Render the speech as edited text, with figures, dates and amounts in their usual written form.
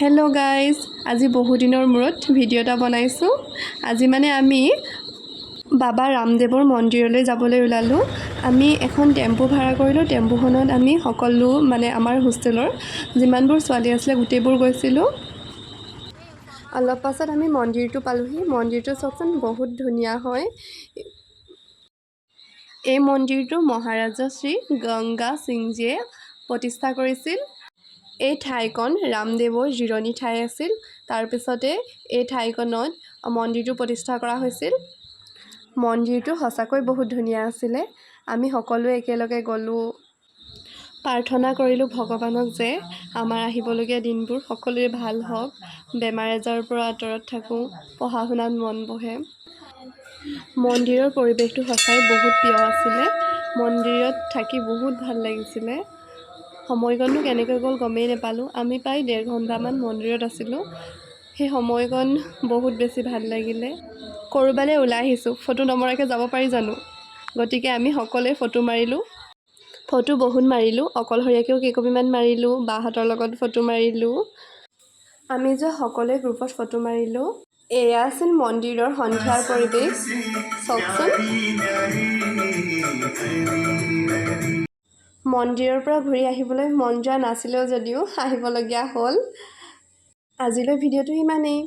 Hello guys, আজি বহু দিনৰ মূৰত ভিডিঅ' এটা বনাইছোঁ। আজি মানে আমি বাবা ৰামদেৱৰ মন্দিৰলৈ যাবলৈ ওলালোঁ। আমি এখন টেম্পু ভাড়া কৰিলোঁ। টেম্পুখনত আমি সকলো মানে আমাৰ হোষ্টেলৰ যিমানবোৰ ছোৱালী আছিলে গোটেইবোৰ গৈছিলোঁ। অলপ পাছত আমি মন্দিৰটো পালোহি। মন্দিৰটো চাওকচোন, বহুত ধুনীয়া হয়। এই মন্দিৰটো মহাৰাজা শ্ৰী গংগা সিংজীয়ে প্ৰতিষ্ঠা কৰিছিল। এই ঠাইখন ৰামদেৱৰ জিৰণি ঠাই আছিল। তাৰপিছতে এই ঠাইখনত মন্দিৰটো প্ৰতিষ্ঠা কৰা হৈছিল। মন্দিৰটো সঁচাকৈ বহুত ধুনীয়া আছিলে। আমি সকলোৱে একেলগে গ'লোঁ, প্ৰাৰ্থনা কৰিলোঁ ভগৱানক যে আমাৰ আহিবলগীয়া দিনবোৰ সকলোৰে ভাল হওক, বেমাৰ আজাৰৰ পৰা আঁতৰত থাকোঁ, পঢ়া শুনাত মন বহে। মন্দিৰৰ পৰিৱেশটো সঁচাই বহুত প্ৰিয় আছিলে। মন্দিৰত থাকি বহুত ভাল লাগিছিলে। সময়কণনো কেনেকৈ গ'ল গমেই নাপালোঁ। আমি প্ৰায় 1.5 ঘণ্টামান মন্দিৰত আছিলোঁ। সেই সময়কণ বহুত বেছি ভাল লাগিলে। ক'ৰবালৈ ওলাই আহিছোঁ, ফটো নমৰাকৈ যাব পাৰি জানো? গতিকে আমি সকলোৱে ফটো মাৰিলোঁ। ফটো বহুত মাৰিলোঁ, অকলশৰীয়াকৈও কেইকপিমান মাৰিলোঁ, বাহঁতৰ লগত ফটো মাৰিলোঁ। আমি যে সকলোৱে গ্ৰুপত ফটো মাৰিলোঁ। এয়া আছিল মন্দিৰৰ সন্ধিয়াৰ পৰিৱেশ, চাওকচোন। মন্দিৰৰ পৰা ঘূৰি আহিবলৈ মন যোৱা নাছিলেও যদিও আহিবলগীয়া হ'ল। আজিলৈ ভিডিঅ'টো ইমানেই।